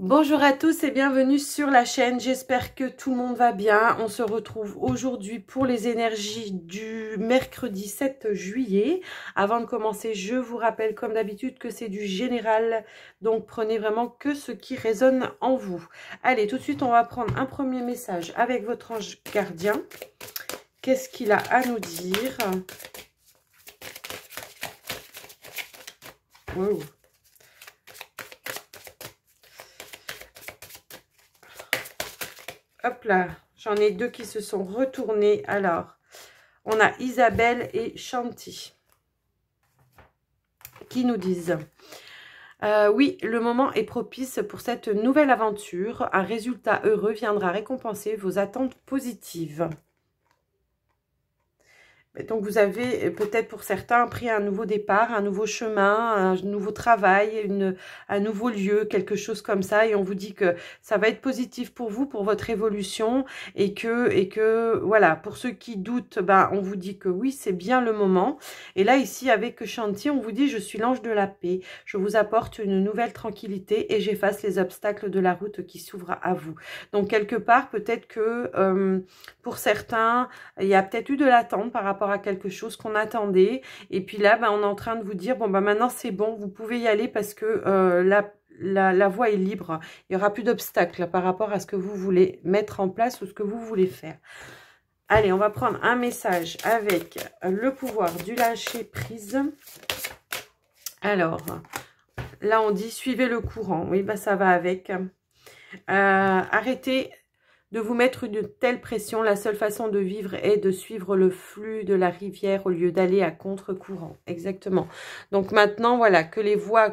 Bonjour à tous et bienvenue sur la chaîne, j'espère que tout le monde va bien. On se retrouve aujourd'hui pour les énergies du mercredi 7 juillet. Avant de commencer, je vous rappelle comme d'habitude que c'est du général, donc prenez vraiment que ce qui résonne en vous. Allez, tout de suite on va prendre un premier message avec votre ange gardien. Qu'est-ce qu'il a à nous dire? Wow. Hop là, j'en ai deux qui se sont retournés. Alors, on a Isabelle et Chanty qui nous disent oui, le moment est propice pour cette nouvelle aventure. Un résultat heureux viendra récompenser vos attentes positives. Donc, vous avez peut-être pour certains pris un nouveau départ, un nouveau chemin, un nouveau travail, un nouveau lieu, quelque chose comme ça. Et on vous dit que ça va être positif pour vous, pour votre évolution. Et que voilà, pour ceux qui doutent, ben, on vous dit que oui, c'est bien le moment. Et là, ici, avec Chanty, on vous dit, je suis l'ange de la paix. Je vous apporte une nouvelle tranquillité et j'efface les obstacles de la route qui s'ouvrent à vous. Donc, quelque part, peut-être que pour certains, il y a peut-être eu de l'attente par rapport à quelque chose qu'on attendait. Et puis là, on est en train de vous dire, bon, maintenant c'est bon, vous pouvez y aller parce que la voie est libre. Il n'y aura plus d'obstacles par rapport à ce que vous voulez mettre en place ou ce que vous voulez faire. Allez, on va prendre un message avec le pouvoir du lâcher prise. Alors, là on dit, suivez le courant. Oui, ça va avec. Arrêtez de vous mettre une telle pression. La seule façon de vivre est de suivre le flux de la rivière au lieu d'aller à contre-courant. Exactement. Donc maintenant, voilà, que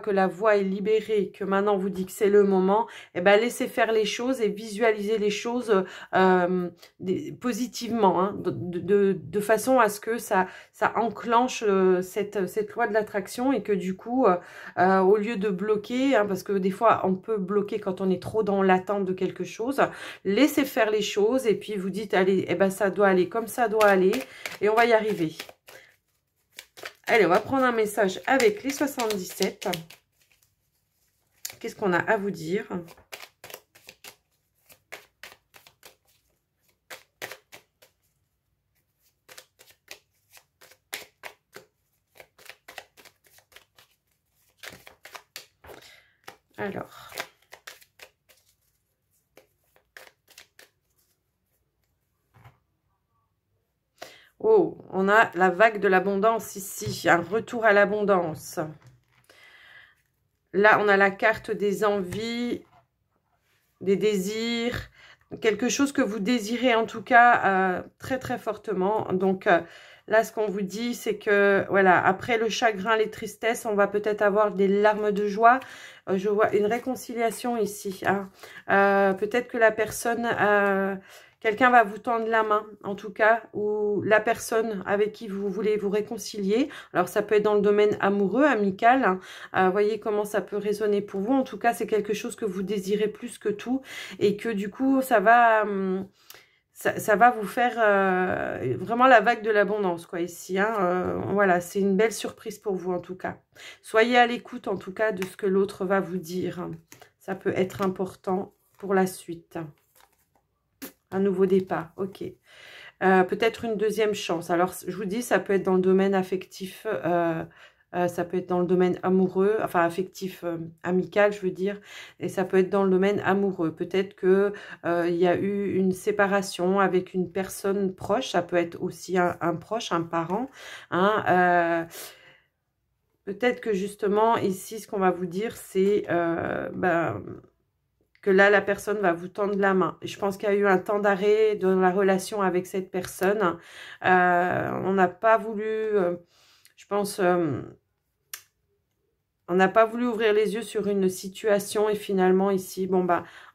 la voie est libérée, que maintenant on vous dit que c'est le moment, eh ben laissez faire les choses et visualisez les choses positivement, hein, de façon à ce que ça enclenche cette loi de l'attraction et que du coup, au lieu de bloquer, hein, parce que des fois on peut bloquer quand on est trop dans l'attente de quelque chose, laissez faire les choses et puis vous dites, allez, eh ben, ça doit aller comme ça doit aller et on va y arriver. Allez, on va prendre un message avec les 77. Qu'est-ce qu'on a à vous dire? Alors... oh, on a la vague de l'abondance ici, un retour à l'abondance. Là, on a la carte des envies, des désirs, quelque chose que vous désirez en tout cas très très fortement. Donc là, ce qu'on vous dit, c'est que voilà, après le chagrin, les tristesses, on va peut-être avoir des larmes de joie. Je vois une réconciliation ici. Hein. Peut-être que la personne... quelqu'un va vous tendre la main, en tout cas, ou la personne avec qui vous voulez vous réconcilier. Alors, ça peut être dans le domaine amoureux, amical. Voyez comment ça peut résonner pour vous. En tout cas, c'est quelque chose que vous désirez plus que tout. Et que du coup, ça va vous faire vraiment la vague de l'abondance, quoi, ici. Hein. Voilà, c'est une belle surprise pour vous, en tout cas. Soyez à l'écoute, en tout cas, de ce que l'autre va vous dire. Ça peut être important pour la suite. Un nouveau départ, ok. Peut-être une deuxième chance. Alors, je vous dis, ça peut être dans le domaine affectif, ça peut être dans le domaine amoureux, enfin affectif, amical, je veux dire, et ça peut être dans le domaine amoureux. Peut-être que il y a eu une séparation avec une personne proche, ça peut être aussi un proche, un parent, hein, peut-être que justement, ici, ce qu'on va vous dire, c'est... que là, la personne va vous tendre la main. Je pense qu'il y a eu un temps d'arrêt dans la relation avec cette personne. On n'a pas voulu, je pense, on n'a pas voulu ouvrir les yeux sur une situation et finalement ici, bon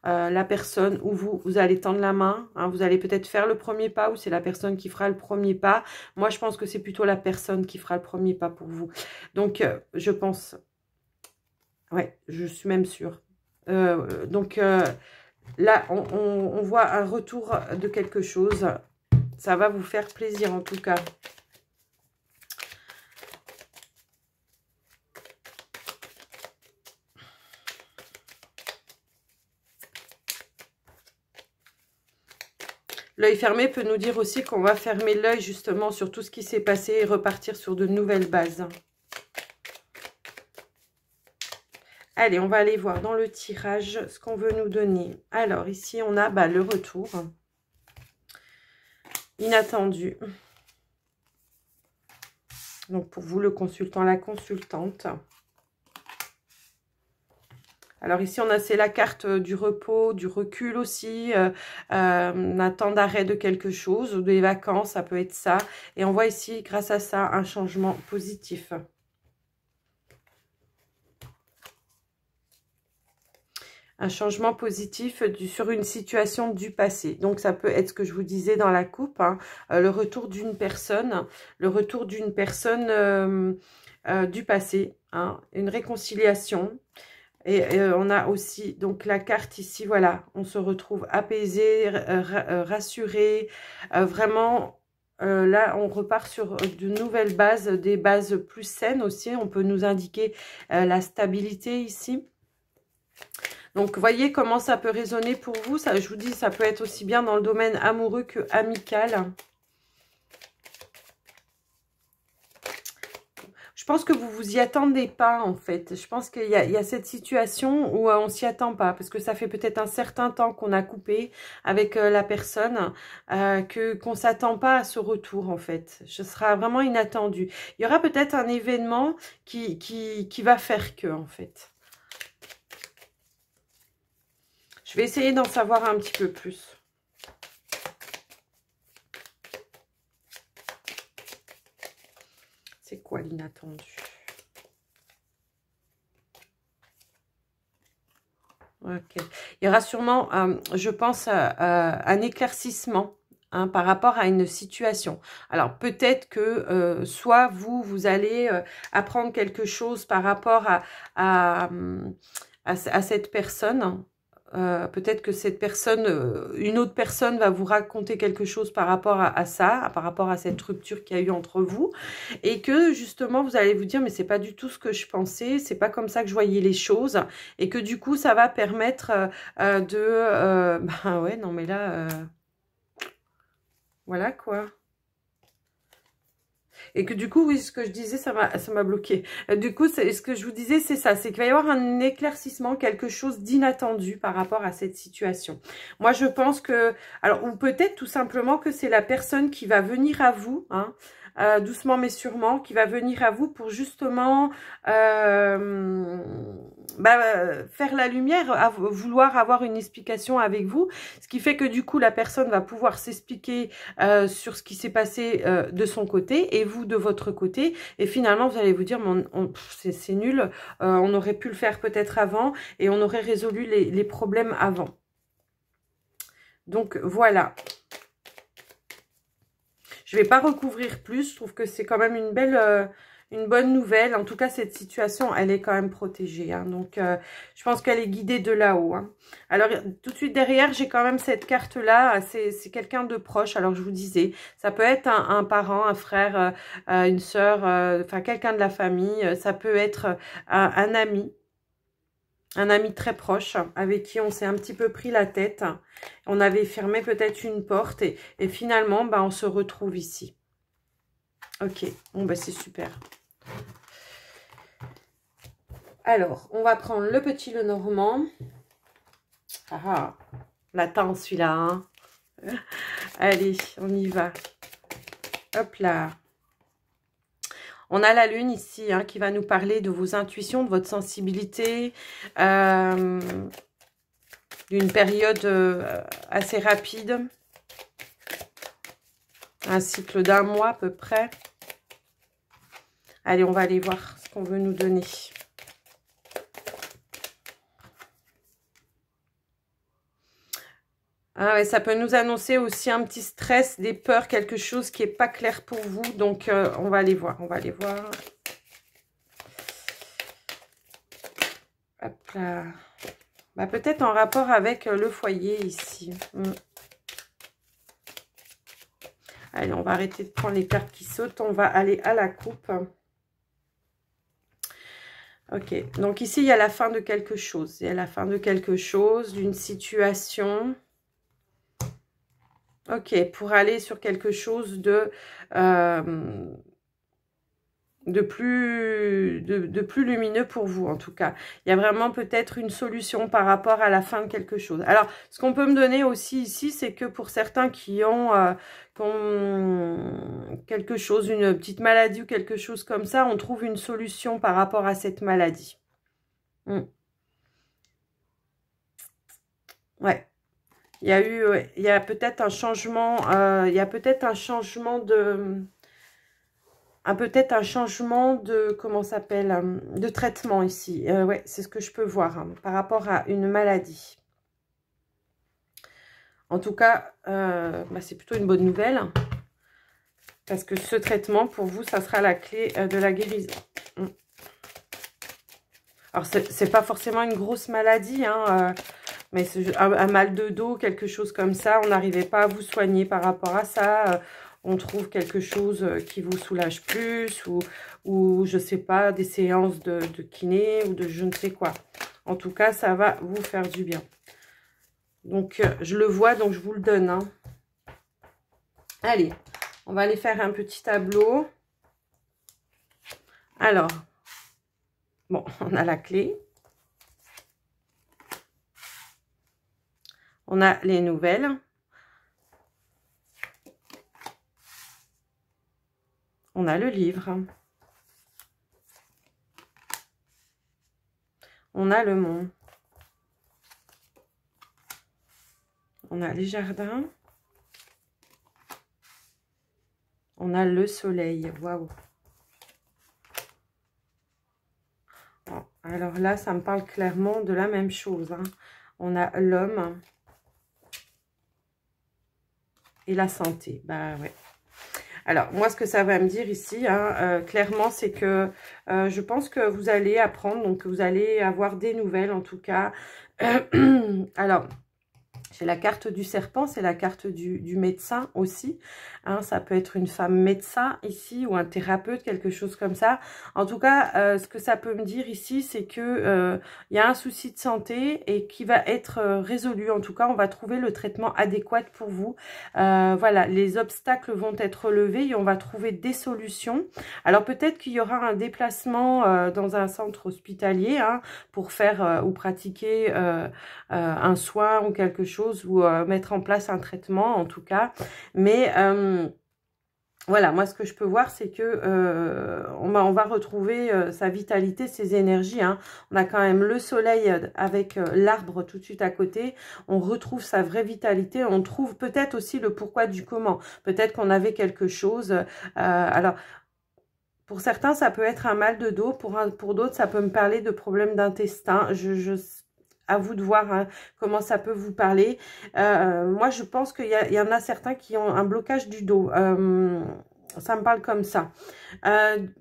la personne ou vous allez tendre la main, hein, vous allez peut-être faire le premier pas ou c'est la personne qui fera le premier pas. Moi, je pense que c'est plutôt la personne qui fera le premier pas pour vous. Donc, je pense, ouais, je suis même sûre. Donc, là, on voit un retour de quelque chose. Ça va vous faire plaisir en tout cas. L'œil fermé peut nous dire aussi qu'on va fermer l'œil justement sur tout ce qui s'est passé et repartir sur de nouvelles bases. Allez, on va aller voir dans le tirage ce qu'on veut nous donner. Alors, ici, on a le retour. Inattendu. Donc, pour vous, le consultant, la consultante. Alors ici, c'est la carte du repos, du recul aussi, un temps d'arrêt de quelque chose, ou des vacances, ça peut être ça. Et on voit ici, grâce à ça, un changement positif. Un changement positif sur une situation du passé. Donc, ça peut être ce que je vous disais dans la coupe, hein, le retour d'une personne, du passé, hein, une réconciliation. Et on a aussi donc la carte ici, voilà, on se retrouve apaisé, rassuré, vraiment, là on repart sur de nouvelles bases, des bases plus saines aussi, on peut nous indiquer la stabilité ici. Donc, voyez comment ça peut résonner pour vous, ça, je vous dis, ça peut être aussi bien dans le domaine amoureux que amical. Je pense que vous vous y attendez pas, en fait. Je pense qu'il y a cette situation où on s'y attend pas. Parce que ça fait peut-être un certain temps qu'on a coupé avec la personne. Qu'on s'attend pas à ce retour, en fait. Ce sera vraiment inattendu. Il y aura peut-être un événement qui va faire que, en fait. Je vais essayer d'en savoir un petit peu plus. C'est quoi l'inattendu? Ok. Il y aura sûrement, je pense, un éclaircissement hein, par rapport à une situation. Alors, peut-être que soit vous allez apprendre quelque chose par rapport à cette personne. Peut-être que cette personne, une autre personne va vous raconter quelque chose par rapport à ça, par rapport à cette rupture qu'il y a eu entre vous, et que justement vous allez vous dire mais c'est pas du tout ce que je pensais, c'est pas comme ça que je voyais les choses, et que du coup ça va permettre ben ouais non mais là voilà quoi. Et que du coup, oui, ce que je disais, ça m'a bloqué. Du coup, ce que je vous disais, c'est ça. C'est qu'il va y avoir un éclaircissement, quelque chose d'inattendu par rapport à cette situation. Moi, je pense que... Alors, ou peut-être tout simplement que c'est la personne qui va venir à vous, hein, doucement mais sûrement, qui va venir à vous pour justement faire la lumière, vouloir avoir une explication avec vous. Ce qui fait que du coup, la personne va pouvoir s'expliquer sur ce qui s'est passé de son côté et vous de votre côté. Et finalement, vous allez vous dire, c'est nul, on aurait pu le faire peut-être avant et on aurait résolu les problèmes avant. Donc, voilà. Je ne vais pas recouvrir plus. Je trouve que c'est quand même une bonne nouvelle. En tout cas, cette situation, elle est quand même protégée. Hein. Donc, je pense qu'elle est guidée de là-haut. Hein. Alors, tout de suite derrière, j'ai quand même cette carte-là. C'est quelqu'un de proche. Alors, je vous disais, ça peut être un parent, un frère, une sœur, enfin, quelqu'un de la famille. Ça peut être un ami. Un ami très proche avec qui on s'est un petit peu pris la tête. On avait fermé peut-être une porte et finalement, bah, on se retrouve ici. Ok, bon, bah, c'est super. Alors, on va prendre le petit Lenormand. Ah, l'attend celui-là. Hein. Allez, on y va. Hop là. On a la lune ici hein, qui va nous parler de vos intuitions, de votre sensibilité, d'une période assez rapide, un cycle d'1 mois à peu près. Allez, on va aller voir ce qu'on veut nous donner. Ah ouais, ça peut nous annoncer aussi un petit stress, des peurs, quelque chose qui n'est pas clair pour vous. Donc, on va aller voir, on va aller voir. Hop là. Bah, peut-être en rapport avec le foyer ici. Allez, on va arrêter de prendre les cartes qui sautent. On va aller à la coupe. Ok, donc ici, il y a la fin de quelque chose. Il y a la fin de quelque chose, d'une situation... Ok, pour aller sur quelque chose de plus lumineux pour vous, en tout cas. Il y a vraiment peut-être une solution par rapport à la fin de quelque chose. Alors, ce qu'on peut me donner aussi ici, c'est que pour certains qui ont quelque chose, une petite maladie ou quelque chose comme ça, on trouve une solution par rapport à cette maladie. Ouais. Il y a peut-être un changement, il y a peut-être un changement peut-être un changement de, comment ça s'appelle, de traitement ici. Ouais, c'est ce que je peux voir hein, par rapport à une maladie. En tout cas, bah, c'est plutôt une bonne nouvelle. Parce que ce traitement, pour vous, ça sera la clé de la guérison. Alors, c'est pas forcément une grosse maladie, hein, mais c'est un mal de dos, quelque chose comme ça. On n'arrivait pas à vous soigner par rapport à ça. On trouve quelque chose qui vous soulage plus ou je sais pas, des séances de kiné ou de je ne sais quoi. En tout cas, ça va vous faire du bien. Donc, je le vois, donc je vous le donne. Hein. Allez, on va aller faire un petit tableau. Alors, bon, on a la clé. On a les nouvelles. On a le livre. On a le monde. On a les jardins. On a le soleil. Waouh. Bon, alors là, ça me parle clairement de la même chose. Hein. On a l'homme et la santé. Bah ouais. Alors, moi, ce que ça va me dire ici, hein, clairement, c'est que je pense que vous allez apprendre, donc vous allez avoir des nouvelles, en tout cas. Alors, j'ai la carte du serpent, c'est la carte du médecin aussi. Hein, ça peut être une femme médecin ici ou un thérapeute, quelque chose comme ça. En tout cas, ce que ça peut me dire ici, c'est que y a un souci de santé et qui va être résolu. En tout cas, on va trouver le traitement adéquat pour vous. Voilà, les obstacles vont être relevés et on va trouver des solutions. Alors peut-être qu'il y aura un déplacement dans un centre hospitalier hein, pour faire ou pratiquer un soin ou quelque chose ou mettre en place un traitement en tout cas. Mais voilà, moi ce que je peux voir c'est que on va retrouver sa vitalité, ses énergies. Hein. On a quand même le soleil avec l'arbre tout de suite à côté. On retrouve sa vraie vitalité. On trouve peut-être aussi le pourquoi du comment. Peut-être qu'on avait quelque chose. Alors, pour certains, ça peut être un mal de dos. Pour d'autres, ça peut me parler de problèmes d'intestin. À vous de voir hein, comment ça peut vous parler. Moi, je pense qu'il y en a certains qui ont un blocage du dos. Ça me parle comme ça.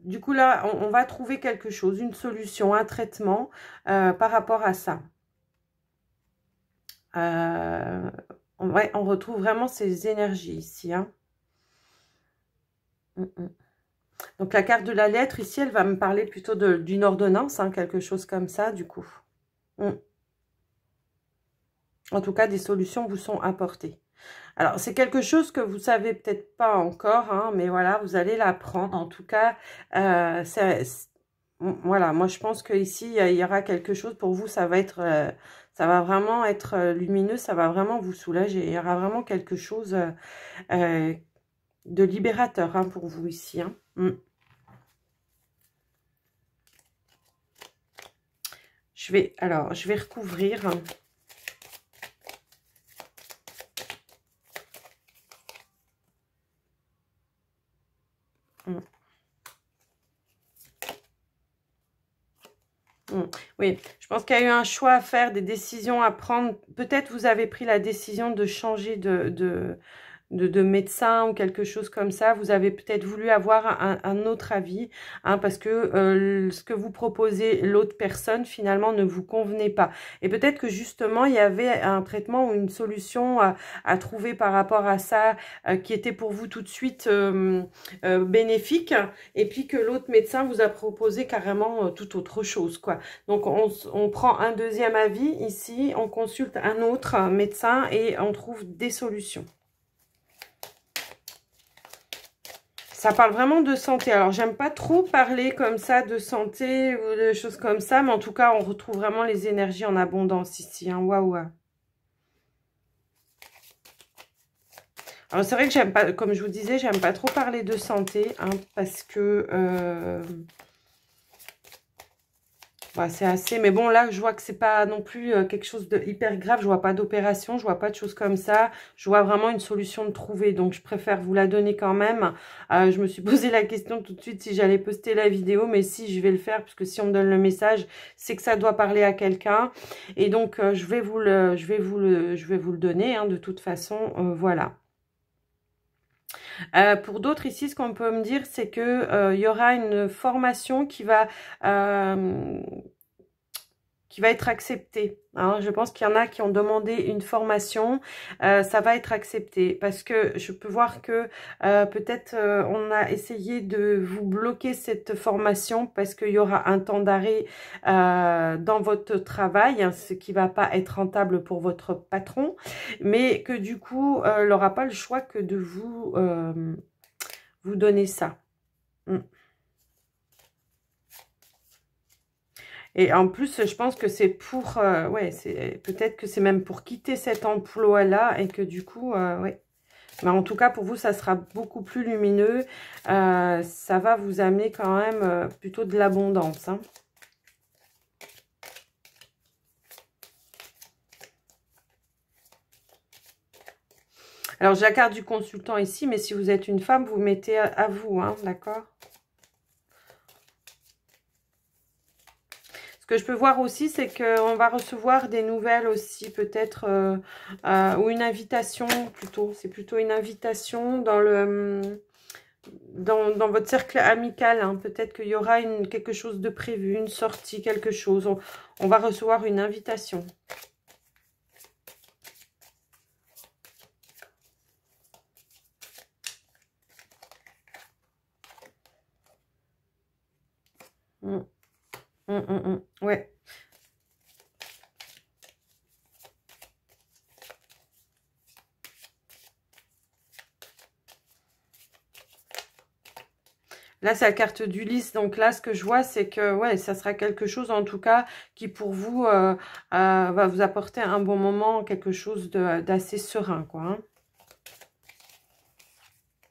Du coup, là, on va trouver quelque chose, une solution, un traitement par rapport à ça. Ouais, on retrouve vraiment ces énergies ici. Hein. Donc, la carte de la lettre, ici, elle va me parler plutôt d'une ordonnance, hein, quelque chose comme ça, du coup. En tout cas, des solutions vous sont apportées. Alors, c'est quelque chose que vous savez peut-être pas encore, hein, mais voilà, vous allez l'apprendre. En tout cas, voilà, moi je pense qu'ici, il y aura quelque chose pour vous, ça va vraiment être lumineux, ça va vraiment vous soulager. Il y aura vraiment quelque chose de libérateur hein, pour vous ici. Hein. Je vais recouvrir. Oui, je pense qu'il y a eu un choix à faire, des décisions à prendre. Peut-être vous avez pris la décision de changer de médecin ou quelque chose comme ça. Vous avez peut-être voulu avoir un autre avis, hein, parce que ce que vous proposez, l'autre personne, finalement, ne vous convenait pas. Et peut-être que justement, il y avait un traitement ou une solution à trouver par rapport à ça qui était pour vous tout de suite bénéfique, et puis que l'autre médecin vous a proposé carrément tout autre chose, quoi. Donc, on prend un deuxième avis ici, on consulte un autre médecin et on trouve des solutions. ça parle vraiment de santé. Alors, j'aime pas trop parler comme ça de santé ou de choses comme ça, mais en tout cas, on retrouve vraiment les énergies en abondance ici. Hein. Waouh. Alors, c'est vrai que j'aime pas, comme je vous disais, j'aime pas trop parler de santé, hein, parce que ouais, c'est assez, mais bon, là, je vois que c'est pas non plus quelque chose de hyper grave. Je vois pas d'opération, je vois pas de choses comme ça. Je vois vraiment une solution de trouver, donc je préfère vous la donner quand même. Je me suis posé la question tout de suite si j'allais poster la vidéo, mais si, je vais le faire, puisque si on me donne le message, c'est que ça doit parler à quelqu'un. Et donc, je vais vous le donner, hein, de toute façon, voilà. Pour d'autres ici, ce qu'on peut me dire, c'est que il y aura une formation qui va être acceptée. Hein. Je pense qu'il y en a qui ont demandé une formation, ça va être accepté parce que je peux voir que peut-être on a essayé de vous bloquer cette formation parce qu'il y aura un temps d'arrêt dans votre travail, hein, ce qui va pas être rentable pour votre patron, mais que du coup, il n'aura pas le choix que de vous donner ça. Et en plus, je pense que c'est pour... ouais, peut-être que c'est même pour quitter cet emploi-là et que du coup, ouais. Mais en tout cas, pour vous, ça sera beaucoup plus lumineux. Ça va vous amener quand même plutôt de l'abondance. Hein. Alors, j'ai la carte du consultant ici, mais si vous êtes une femme, vous mettez à vous, hein, d'accord ? Ce que je peux voir aussi, c'est qu'on va recevoir des nouvelles aussi, peut-être, ou une invitation plutôt. C'est plutôt une invitation dans votre cercle amical. Hein. Peut-être qu'il y aura quelque chose de prévu, une sortie, quelque chose. On va recevoir une invitation. Ouais. Là, c'est la carte d'Ulysse. Donc là, ce que je vois, c'est que ouais, ça sera quelque chose, en tout cas, qui pour vous va vous apporter un bon moment, quelque chose d'assez serein, quoi. Hein.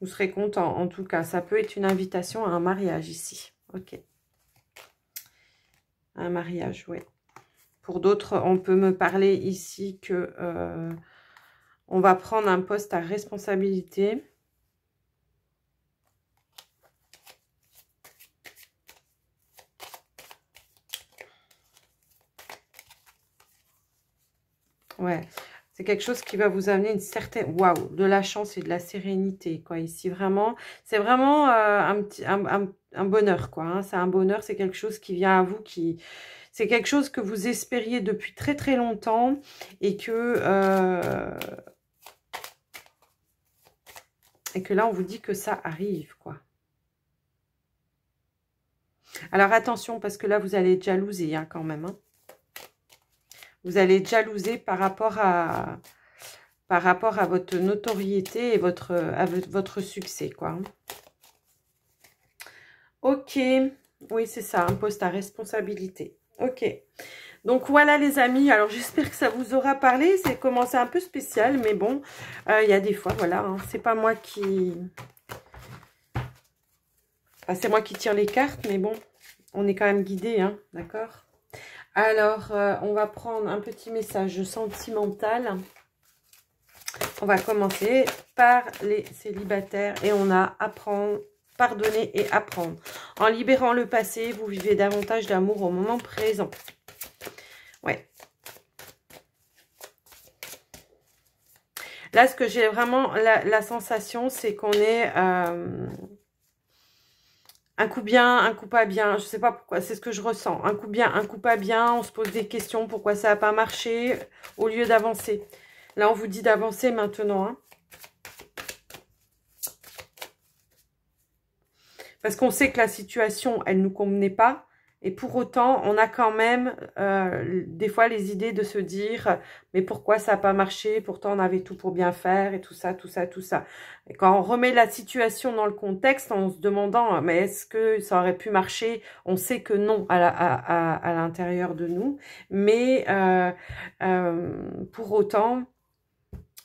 Vous serez content, en tout cas. Ça peut être une invitation à un mariage ici. Ok. Un mariage, oui. Pour d'autres, on peut me parler ici que on va prendre un poste à responsabilité. Ouais, c'est quelque chose qui va vous amener une certaine... Waouh, de la chance et de la sérénité, quoi. Ici, vraiment, c'est vraiment un bonheur, quoi. Hein. C'est un bonheur, c'est quelque chose qui vient à vous, c'est quelque chose que vous espériez depuis très, très longtemps et que là, on vous dit que ça arrive, quoi. Alors, attention, parce que là, vous allez être jalousé, hein, quand même, hein. Vous allez être jalousé par rapport à votre notoriété et votre succès, quoi. Ok, oui, c'est ça, un poste à responsabilité. Ok, donc voilà les amis, alors j'espère que ça vous aura parlé. C'est commencé un peu spécial, mais bon, il y a des fois, voilà, hein, c'est pas moi qui... Enfin, c'est moi qui tire les cartes, mais bon, on est quand même guidé, hein, d'accord? Alors, on va prendre un petit message sentimental. On va commencer par les célibataires et on a apprendre, pardonner et apprendre. En libérant le passé, vous vivez davantage d'amour au moment présent. Ouais. Là, ce que j'ai vraiment la sensation, c'est qu'on est... un coup bien, un coup pas bien, je sais pas pourquoi, c'est ce que je ressens. Un coup bien, un coup pas bien, on se pose des questions, pourquoi ça n'a pas marché, au lieu d'avancer. Là, on vous dit d'avancer maintenant. Hein. Parce qu'on sait que la situation, elle ne nous convenait pas. Et pour autant, on a quand même des fois les idées de se dire mais pourquoi ça n'a pas marché? Pourtant, on avait tout pour bien faire et tout ça, tout ça, tout ça. Et quand on remet la situation dans le contexte en se demandant mais est-ce que ça aurait pu marcher? On sait que non à l'intérieur de nous. Mais pour autant,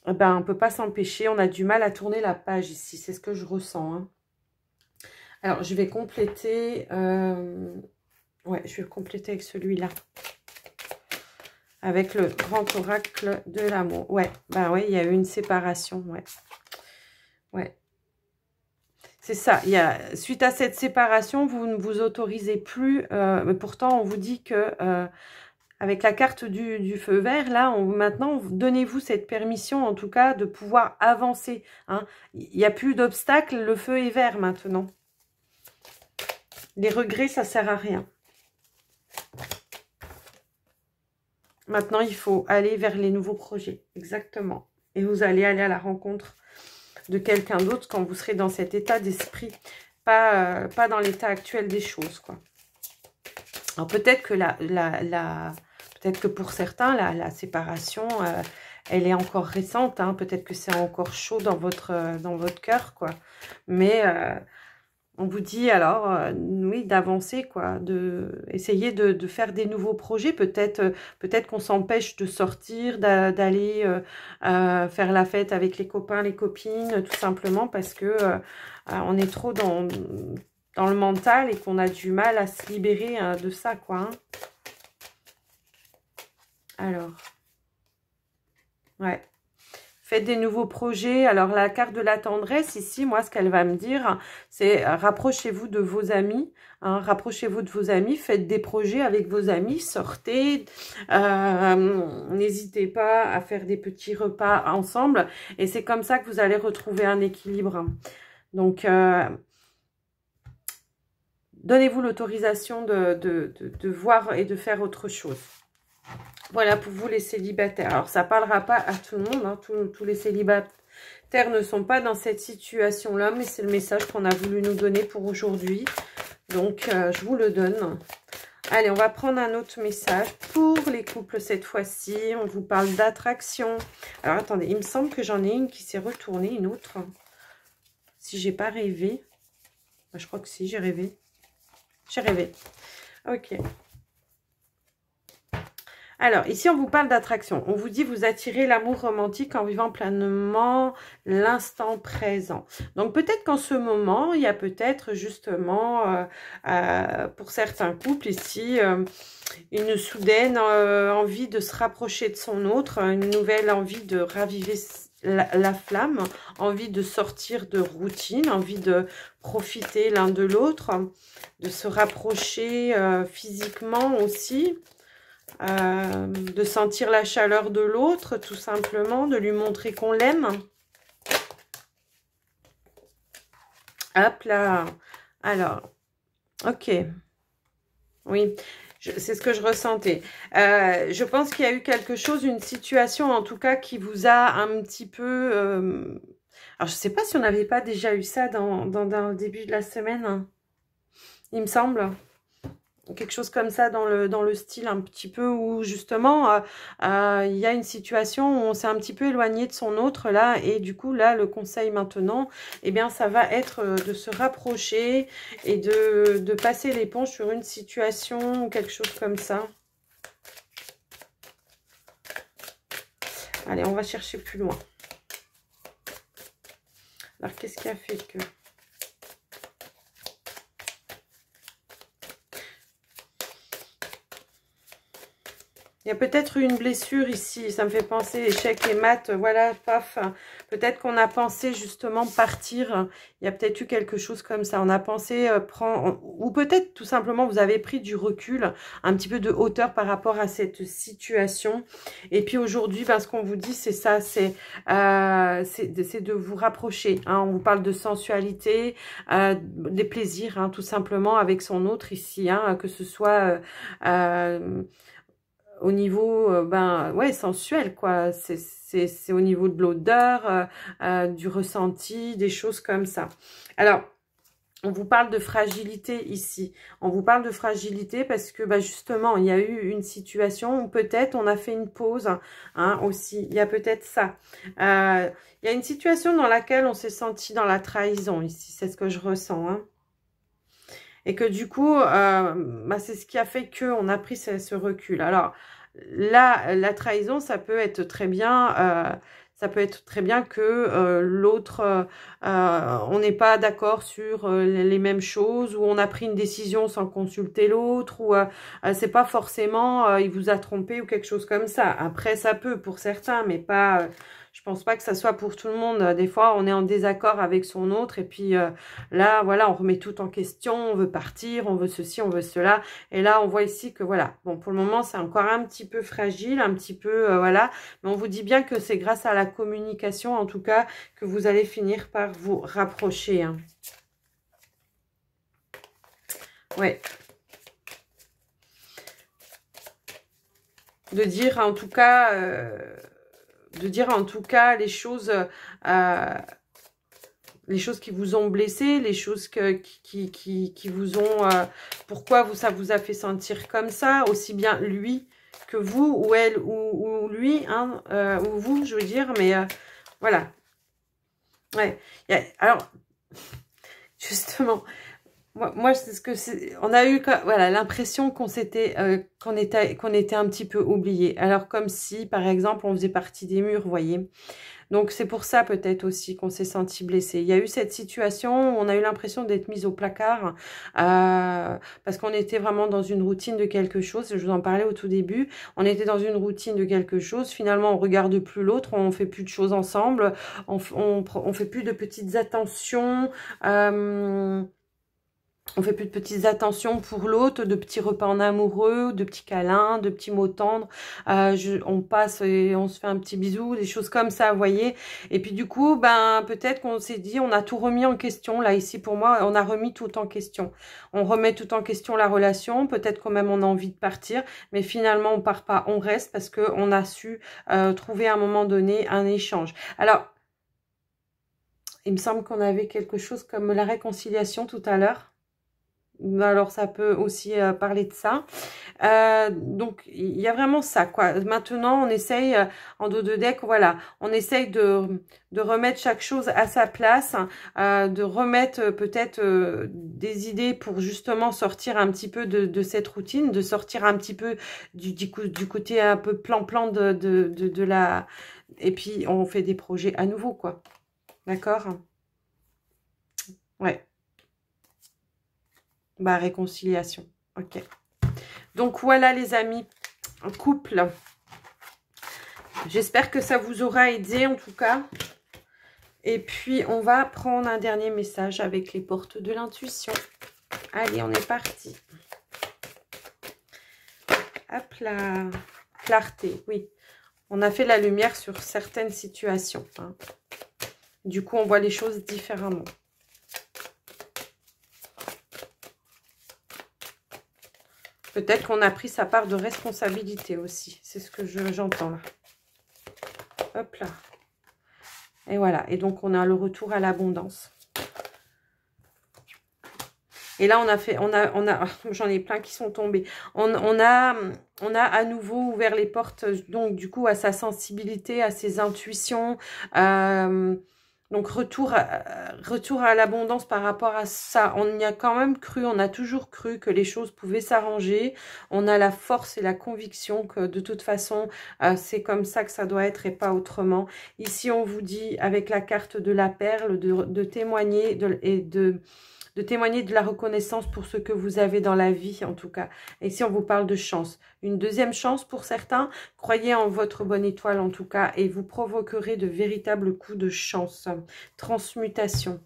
ben, on ne peut pas s'empêcher. On a du mal à tourner la page ici. C'est ce que je ressens. Hein. Alors, je vais compléter... ouais, je vais compléter avec celui-là. Avec le grand oracle de l'amour. Ouais, bah ouais, il y a eu une séparation. Ouais. Ouais. C'est ça. Suite à cette séparation, vous ne vous autorisez plus. Mais pourtant, on vous dit que... avec la carte du feu vert, là, maintenant, donnez-vous cette permission, en tout cas, de pouvoir avancer. Hein. Il n'y a plus d'obstacles, le feu est vert maintenant. Les regrets, ça ne sert à rien. Maintenant, il faut aller vers les nouveaux projets. Exactement. Et vous allez aller à la rencontre de quelqu'un d'autre quand vous serez dans cet état d'esprit. Pas dans l'état actuel des choses, quoi. Alors, peut-être que peut-être que pour certains, la séparation, elle est encore récente. Hein. Peut-être que c'est encore chaud dans votre cœur, quoi. Mais... on vous dit alors, oui, d'avancer, quoi, essayer de faire des nouveaux projets. Peut-être qu'on s'empêche de sortir, d'aller faire la fête avec les copains, les copines, tout simplement parce que on est trop dans le mental et qu'on a du mal à se libérer de ça, quoi. Hein. Alors, ouais. Faites des nouveaux projets. Alors, la carte de la tendresse, ici, moi, ce qu'elle va me dire, c'est rapprochez-vous de vos amis. Hein, rapprochez-vous de vos amis. Faites des projets avec vos amis. Sortez. N'hésitez pas à faire des petits repas ensemble. Et c'est comme ça que vous allez retrouver un équilibre. Donc, donnez-vous l'autorisation de voir et de faire autre chose. Voilà pour vous les célibataires. Alors, ça ne parlera pas à tout le monde. Hein. Tous les célibataires ne sont pas dans cette situation-là. Mais c'est le message qu'on a voulu nous donner pour aujourd'hui. Donc, je vous le donne. Allez, on va prendre un autre message pour les couples cette fois-ci. On vous parle d'attraction. Alors, attendez. Il me semble que j'en ai une qui s'est retournée. Une autre. Si j'ai pas rêvé. Je crois que si, j'ai rêvé. J'ai rêvé. Ok. Alors, ici, on vous parle d'attraction. On vous dit, vous attirez l'amour romantique en vivant pleinement l'instant présent. Donc, peut-être qu'en ce moment, il y a peut-être justement, pour certains couples ici, une soudaine envie de se rapprocher de son autre, une nouvelle envie de raviver la flamme, envie de sortir de routine, envie de profiter l'un de l'autre, de se rapprocher physiquement aussi. De sentir la chaleur de l'autre, tout simplement, de lui montrer qu'on l'aime. Hop là. Alors, ok. Oui, c'est ce que je ressentais. Je pense qu'il y a eu quelque chose, une situation en tout cas qui vous a un petit peu... Alors, je ne sais pas si on n'avait pas déjà eu ça dans le début de la semaine. Hein. Il me semble... quelque chose comme ça dans le style un petit peu où justement il y a une situation où on s'est un petit peu éloigné de son autre là et du coup là le conseil maintenant eh bien ça va être de se rapprocher et de passer l'éponge sur une situation ou quelque chose comme ça. Allez, on va chercher plus loin. Alors qu'est-ce qui a fait que... Il y a peut-être une blessure ici, ça me fait penser échec et maths, voilà, paf. Peut-être qu'on a pensé justement partir, il y a peut-être eu quelque chose comme ça. On a pensé prendre, ou peut-être tout simplement vous avez pris du recul, un petit peu de hauteur par rapport à cette situation. Et puis aujourd'hui, ben, ce qu'on vous dit, c'est ça, c'est de vous rapprocher. Hein. On vous parle de sensualité, des plaisirs, hein, tout simplement avec son autre ici, hein, que ce soit... au niveau ben ouais sensuel quoi, c'est au niveau de l'odeur, du ressenti, des choses comme ça. Alors On vous parle de fragilité ici. On vous parle de fragilité parce que bah, justement, il y a eu une situation où peut-être on a fait une pause hein, aussi. Il y a peut-être ça. Il y a une situation dans laquelle on s'est senti dans la trahison ici. C'est ce que je ressens. Hein. Et que du coup, bah, c'est ce qui a fait qu'on a pris ce recul. Alors là, la trahison, ça peut être très bien... ça peut être très bien que l'autre, on n'est pas d'accord sur les mêmes choses, ou on a pris une décision sans consulter l'autre, ou c'est pas forcément il vous a trompé ou quelque chose comme ça. Après, ça peut pour certains, mais pas. Je pense pas que ça soit pour tout le monde. Des fois, on est en désaccord avec son autre, et puis là, voilà, on remet tout en question, on veut partir, on veut ceci, on veut cela, et là, on voit ici que voilà. Bon, pour le moment, c'est encore un petit peu fragile, un petit peu voilà. Mais on vous dit bien que c'est grâce à la communication, en tout cas, que vous allez finir par vous rapprocher. Hein. Ouais. De dire en tout cas, les choses qui vous ont blessé, les choses qui vous ont... pourquoi ça vous a fait sentir comme ça, aussi bien lui que vous, ou elle, ou lui, hein, ou vous, je veux dire, mais voilà. Ouais. Alors, justement, moi c'est ce que c'est. On a eu, voilà, l'impression qu'on s'était, qu'on était un petit peu oublié. Alors, comme si, par exemple, on faisait partie des murs, vous voyez. Donc, c'est pour ça peut-être aussi qu'on s'est senti blessé. Il y a eu cette situation où on a eu l'impression d'être mis au placard parce qu'on était vraiment dans une routine de quelque chose. Je vous en parlais au tout début. On était dans une routine de quelque chose. Finalement, on regarde plus l'autre. On fait plus de choses ensemble. On fait plus de petites attentions. On fait plus de petites attentions pour l'autre, de petits repas en amoureux, de petits câlins, de petits mots tendres. On passe et on se fait un petit bisou, des choses comme ça, vous voyez. Et puis du coup, ben peut-être qu'on s'est dit, on a tout remis en question. Là, ici, pour moi, on a remis tout en question. On remet tout en question la relation. Peut-être quand même on a envie de partir. Mais finalement, on part pas, on reste parce qu'on a su trouver à un moment donné un échange. Alors, il me semble qu'on avait quelque chose comme la réconciliation tout à l'heure. Alors, ça peut aussi parler de ça. Donc, il y a vraiment ça, quoi. Maintenant, on essaye, en dos de deck, voilà, on essaye de remettre chaque chose à sa place, de remettre peut-être des idées pour justement sortir un petit peu de cette routine, de sortir un petit peu du côté un peu plan-plan de la... Et puis, on fait des projets à nouveau, quoi. D'accord? Ouais. Bah, réconciliation. Ok. Donc, voilà, les amis. Un couple. J'espère que ça vous aura aidé, en tout cas. Et puis, on va prendre un dernier message avec les portes de l'intuition. Allez, on est parti. Hop là. Clarté, oui. On a fait la lumière sur certaines situations. Hein. Du coup, on voit les choses différemment. Peut-être qu'on a pris sa part de responsabilité aussi. C'est ce que j'entends là. Hop là. Et voilà. Et donc, on a le retour à l'abondance. Et là, j'en ai plein qui sont tombés. On a à nouveau ouvert les portes, donc du coup, à sa sensibilité, à ses intuitions. Donc, retour à l'abondance par rapport à ça. On y a quand même cru, on a toujours cru que les choses pouvaient s'arranger. On a la force et la conviction que de toute façon, c'est comme ça que ça doit être et pas autrement. Ici, on vous dit, avec la carte de la perle, de témoigner de témoigner de la reconnaissance pour ce que vous avez dans la vie, en tout cas. Et ici, on vous parle de chance. Une deuxième chance pour certains. Croyez en votre bonne étoile, en tout cas, et vous provoquerez de véritables coups de chance. Transmutation.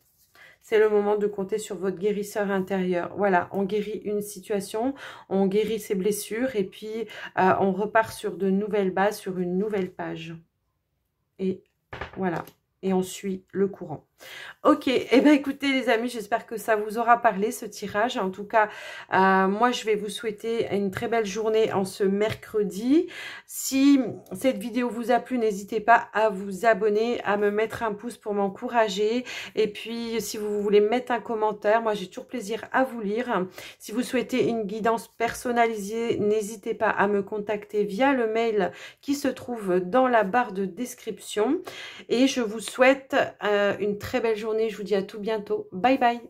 C'est le moment de compter sur votre guérisseur intérieur. Voilà, on guérit une situation, on guérit ses blessures, et puis on repart sur de nouvelles bases, sur une nouvelle page. Et voilà, et on suit le courant. Ok, eh bien écoutez les amis, j'espère que ça vous aura parlé ce tirage. En tout cas, moi je vais vous souhaiter une très belle journée en ce mercredi. Si cette vidéo vous a plu, n'hésitez pas à vous abonner, à me mettre un pouce pour m'encourager. Et puis si vous voulez mettre un commentaire, moi j'ai toujours plaisir à vous lire. Si vous souhaitez une guidance personnalisée, n'hésitez pas à me contacter via le mail qui se trouve dans la barre de description. Et je vous souhaite une très belle journée. Je vous dis à tout bientôt. Bye bye.